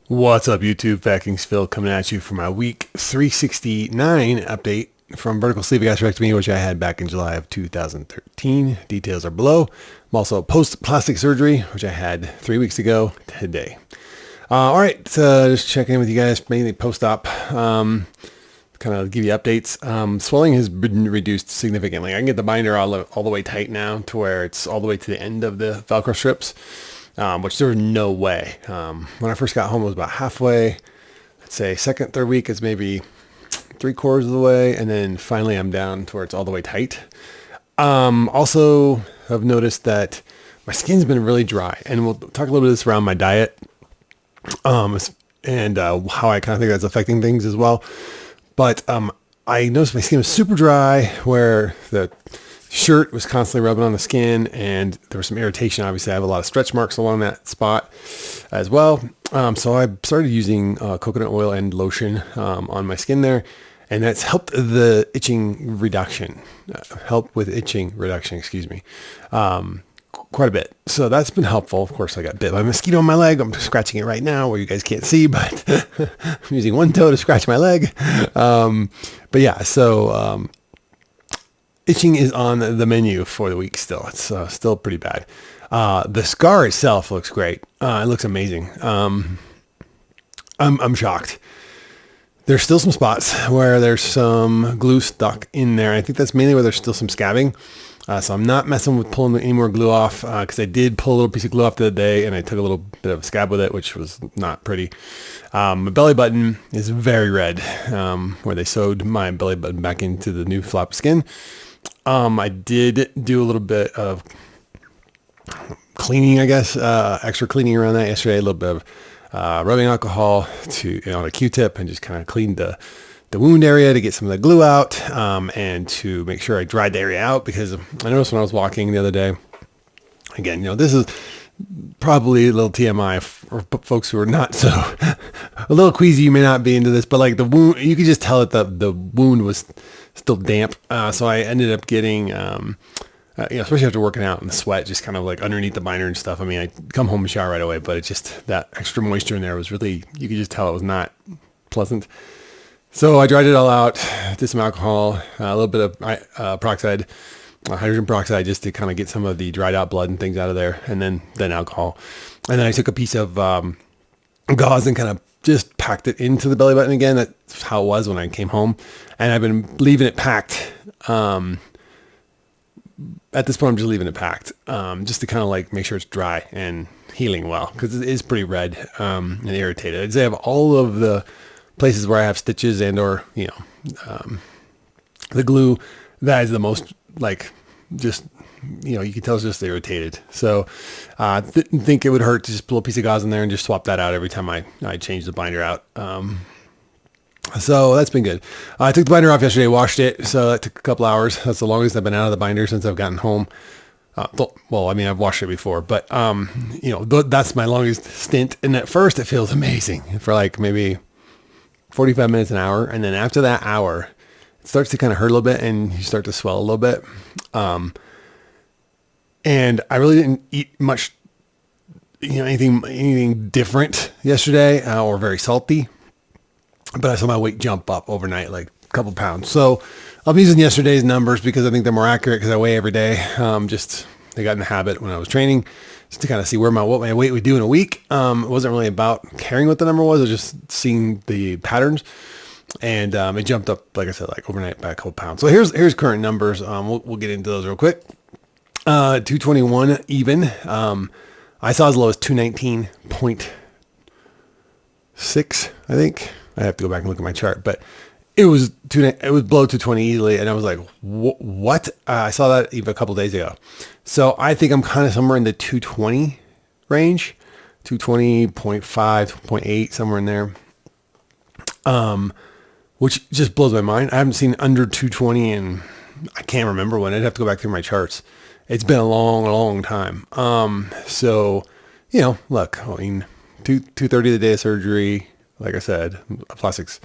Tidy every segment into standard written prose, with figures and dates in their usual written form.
What's up, YouTube? FatKings Phil coming at you for my week 369 update from vertical sleeve gastrectomy, which I had back in July of 2013. Details are below. I'm also post-plastic surgery, which I had 3 weeks ago today. All right, just checking in with you guys, mainly post-op. Kind of give you updates. Swelling has been reduced significantly. I can get the binder all the way tight now to where it's all the way to the end of the Velcro strips. Which there was no way. When I first got home, it was about halfway. I'd say second, third week is maybe 3/4 of the way. And then finally I'm down to where it's all the way tight. Also, I've noticed that my skin's been really dry. And we'll talk a little bit of this around my diet. And how I kind of think that's affecting things as well. But I noticed my skin was super dry where the shirt was constantly rubbing on the skin, and there was some irritation. Obviously, I have a lot of stretch marks along that spot as well. So I started using coconut oil and lotion on my skin there, and that's helped the itching reduction. Excuse me. Quite a bit. So that's been helpful. Of course, I got bit by a mosquito on my leg. I'm scratching it right now where you guys can't see, but I'm using one toe to scratch my leg. But yeah, so itching is on the menu for the week still. It's still pretty bad. The scar itself looks great. It looks amazing. I'm shocked. There's still some spots where there's some glue stuck in there. I think that's mainly where there's still some scabbing. So I'm not messing with pulling any more glue off because I did pull a little piece of glue off the other day and I took a little bit of a scab with it, which was not pretty. My belly button is very red where they sewed my belly button back into the new flap of skin. I did do a little bit of cleaning, I guess, extra cleaning around that yesterday, a little bit of rubbing alcohol on a Q-tip and just kind of cleaned the wound area to get some of the glue out and to make sure I dried the area out, because I noticed when I was walking the other day, again, this is probably a little TMI for folks who are not so a little queasy. You may not be into this, but like the wound, you could just tell that the wound was still damp. So I ended up getting, especially after working out in the sweat, just kind of like underneath the binder and stuff. I mean, I come home and shower right away, but it's just that extra moisture in there was really, you could just tell it was not pleasant. So I dried it all out, did some alcohol, a little bit of peroxide, hydrogen peroxide, just to kind of get some of the dried out blood and things out of there, and then alcohol. And then I took a piece of gauze and kind of just packed it into the belly button again. That's how it was when I came home. And I've been leaving it packed. At this point, I'm just leaving it packed just to kind of like make sure it's dry and healing well, because it is pretty red and irritated. I'd say I have all of the places where I have stitches and or, the glue that is the most like just, you can tell it's just irritated. So I didn't think it would hurt to just pull a piece of gauze in there and just swap that out every time I change the binder out. So that's been good. I took the binder off yesterday, washed it. So that took a couple hours. That's the longest I've been out of the binder since I've gotten home. Well, I mean, I've washed it before, but, that's my longest stint. And at first it feels amazing for like maybe 45 minutes, an hour. And then after that hour, it starts to kind of hurt a little bit and you start to swell a little bit. And I really didn't eat much, anything different yesterday or very salty, but I saw my weight jump up overnight, like a couple pounds. So I'm using yesterday's numbers because I think they're more accurate because I weigh every day. I got in the habit when I was training just to kind of see what my weight would do in a week. It wasn't really about caring what the number was. It was just seeing the patterns. And it jumped up, like I said, like overnight by a couple pounds. So here's current numbers. We'll get into those real quick. 221 even. I saw as low as 219.6, I think. I have to go back and look at my chart, but it was below 220 easily. And I was like, what? I saw that even a couple days ago. So I think I'm kind of somewhere in the 220 range, 220.5, 2.8, somewhere in there. Which just blows my mind. I haven't seen under 220 and I can't remember when. I'd have to go back through my charts. It's been a long, long time. So, look, I mean, 230 the day of surgery, like I said, plastics.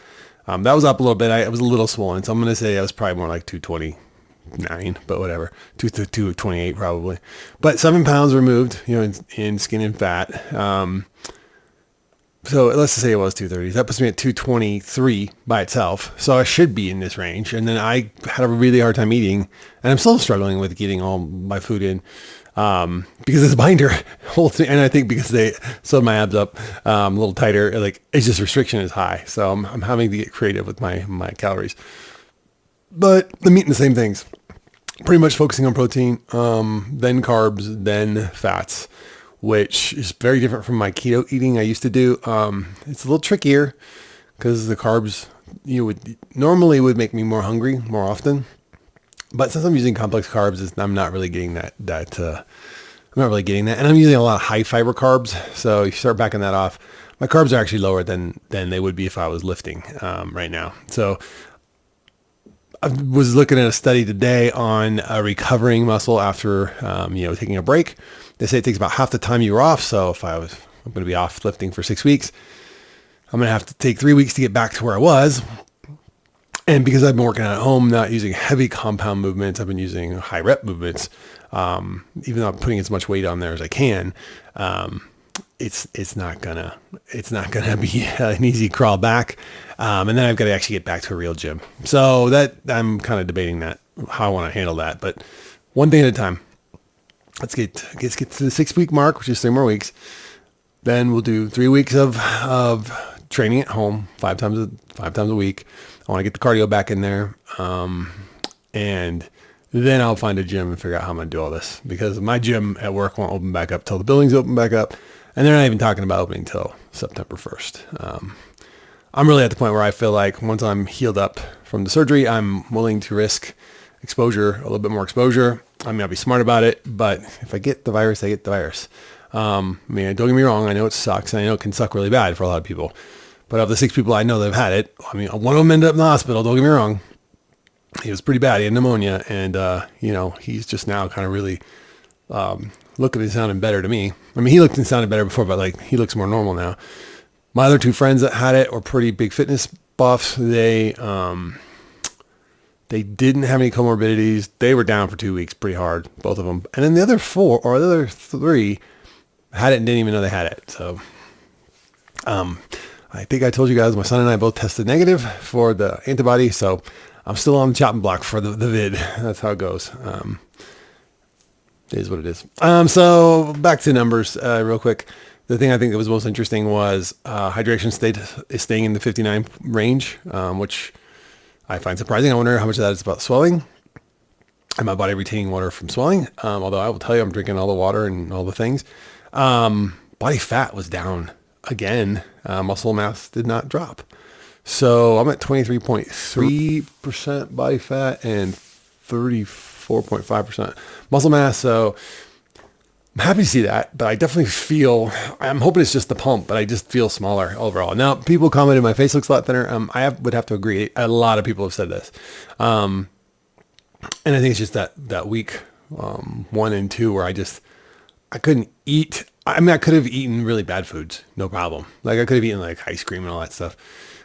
That was up a little bit. I was a little swollen. So I'm going to say I was probably more like 220, 229, but whatever, 228 probably. But 7 pounds removed, in skin and fat. So let's just say it was 230. That puts me at 223 by itself. So I should be in this range. And then I had a really hard time eating, and I'm still struggling with getting all my food in. Because this binder holds, and I think because they sewed my abs up a little tighter, like it's just restriction is high. So I'm having to get creative with my calories. But I'm eating the same things, pretty much focusing on protein, then carbs, then fats, which is very different from my keto eating I used to do. It's a little trickier because the carbs normally would make me more hungry more often. But since I'm using complex carbs, I'm not really getting that. I'm not really getting that, and I'm using a lot of high fiber carbs. So you start backing that off. My carbs are actually lower than they would be if I was lifting right now. So I was looking at a study today on recovering muscle after taking a break. They say it takes about half the time you were off. So if I'm going to be off lifting for 6 weeks, I'm going to have to take 3 weeks to get back to where I was. And because I've been working at home, not using heavy compound movements, I've been using high rep movements. Even though I'm putting as much weight on there as I can, it's not gonna be an easy crawl back. And then I've got to actually get back to a real gym. So that I'm kind of debating how I want to handle that. But one thing at a time. Let's get to the 6 week mark, which is 3 more weeks. Then we'll do 3 weeks of training at home, 5 times a week. I want to get the cardio back in there. And then I'll find a gym and figure out how I'm going to do all this, because my gym at work won't open back up till the buildings open back up. And they're not even talking about opening till September 1st. I'm really at the point where I feel like once I'm healed up from the surgery, I'm willing to risk exposure, a little bit more exposure. I mean, I'll be smart about it, but if I get the virus, I get the virus. Don't get me wrong. I know it sucks, and I know it can suck really bad for a lot of people. But of the 6 people I know that have had it, I mean, one of them ended up in the hospital. Don't get me wrong. He was pretty bad. He had pneumonia, and, he's just now kind of really looking and sounding better to me. I mean, he looked and sounded better before, but he looks more normal now. My other 2 friends that had it were pretty big fitness buffs. They didn't have any comorbidities. They were down for 2 weeks pretty hard, both of them. And then the other 3 had it and didn't even know they had it. So, I think I told you guys, my son and I both tested negative for the antibody. So I'm still on the chopping block for the vid. That's how it goes. It is what it is. So back to numbers, real quick. The thing I think that was most interesting was, hydration is staying in the 59 range, which I find surprising. I wonder how much of that is about swelling and my body retaining water from swelling. Although I will tell you, I'm drinking all the water and all the things. Body fat was down again. Muscle mass did not drop. So I'm at 23.3% body fat and 34.5% muscle mass. So I'm happy to see that, but I definitely I'm hoping it's just the pump, but I just feel smaller overall. Now, people commented my face looks a lot thinner. I would have to agree. A lot of people have said this. And I think it's just that week 1 and 2 where I couldn't eat. I mean, I could have eaten really bad foods, no problem. I could have eaten ice cream and all that stuff.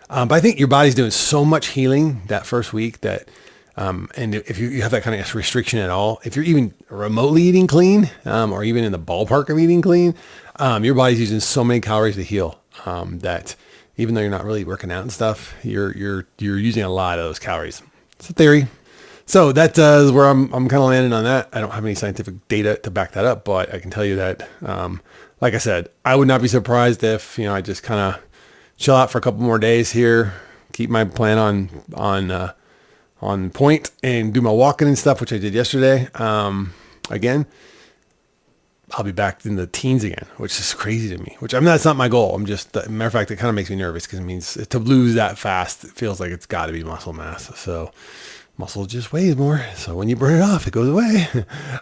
But I think your body's doing so much healing that first week that, and if you have that kind of restriction at all, if you're even remotely eating clean, or even in the ballpark of eating clean, your body's using so many calories to heal, that even though you're not really working out and stuff, you're using a lot of those calories. It's a theory. So that is where I'm kind of landing on that. I don't have any scientific data to back that up, but I can tell you that, like I said, I would not be surprised if, I just kind of chill out for a couple more days here, keep my plan on point and do my walking and stuff, which I did yesterday. Again, I'll be back in the teens again, which is crazy to me, that's not my goal. I'm just, matter of fact, it kind of makes me nervous because it means to lose that fast, it feels like it's got to be muscle mass. So muscle just weighs more. So when you burn it off, it goes away.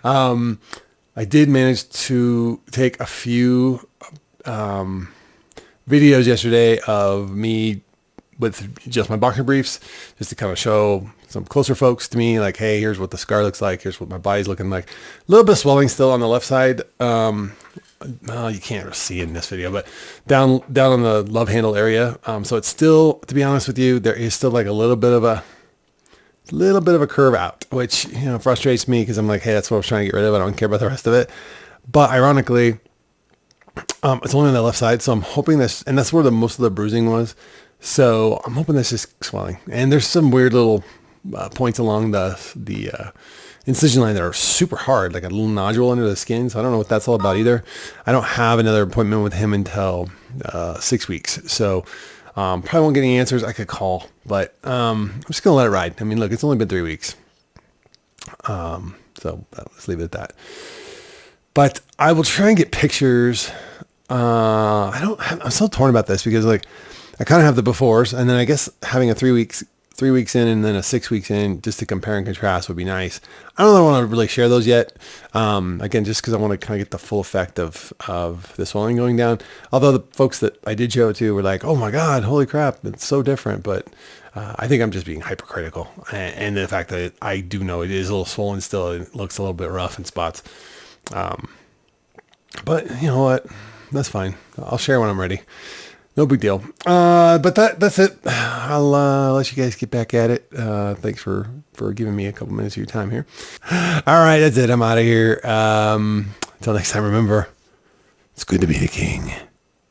I did manage to take a few videos yesterday of me with just my boxer briefs, just to kind of show some closer folks to me, like, hey, here's what the scar looks like. Here's what my body's looking like. A little bit of swelling still on the left side. You can't see it in this video, but down on the love handle area. So it's still, to be honest with you, there is still a little bit of a little bit of a curve out, which, you know, frustrates me because I'm like, hey, that's what I was trying to get rid of. I don't care about the rest of it. But ironically, it's only on the left side. So I'm hoping this, and that's where most of the bruising was. So I'm hoping that's just swelling. And there's some weird little points along the incision line that are super hard, like a little nodule under the skin. So I don't know what that's all about either. I don't have another appointment with him until 6 weeks. So probably won't get any answers. I could call, but I'm just going to let it ride. I mean, look, it's only been 3 weeks. So let's leave it at that. But I will try and get pictures. I'm still torn about this because, like, I kind of have the befores, and then I guess having a 3 weeks in and then a 6 weeks in just to compare and contrast would be nice. I don't know if I want to really share those yet. Again, just because I want to kind of get the full effect of the swelling going down. Although the folks that I did show it to were like, oh my God, holy crap, it's so different. But I think I'm just being hypercritical. And the fact that I do know it is a little swollen still. It looks a little bit rough in spots. But you know what? That's fine. I'll share when I'm ready. No big deal. But that's it. I'll let you guys get back at it. Thanks for giving me a couple minutes of your time here. All right, that's it. I'm out of here. Until next time, remember, it's good to be the king.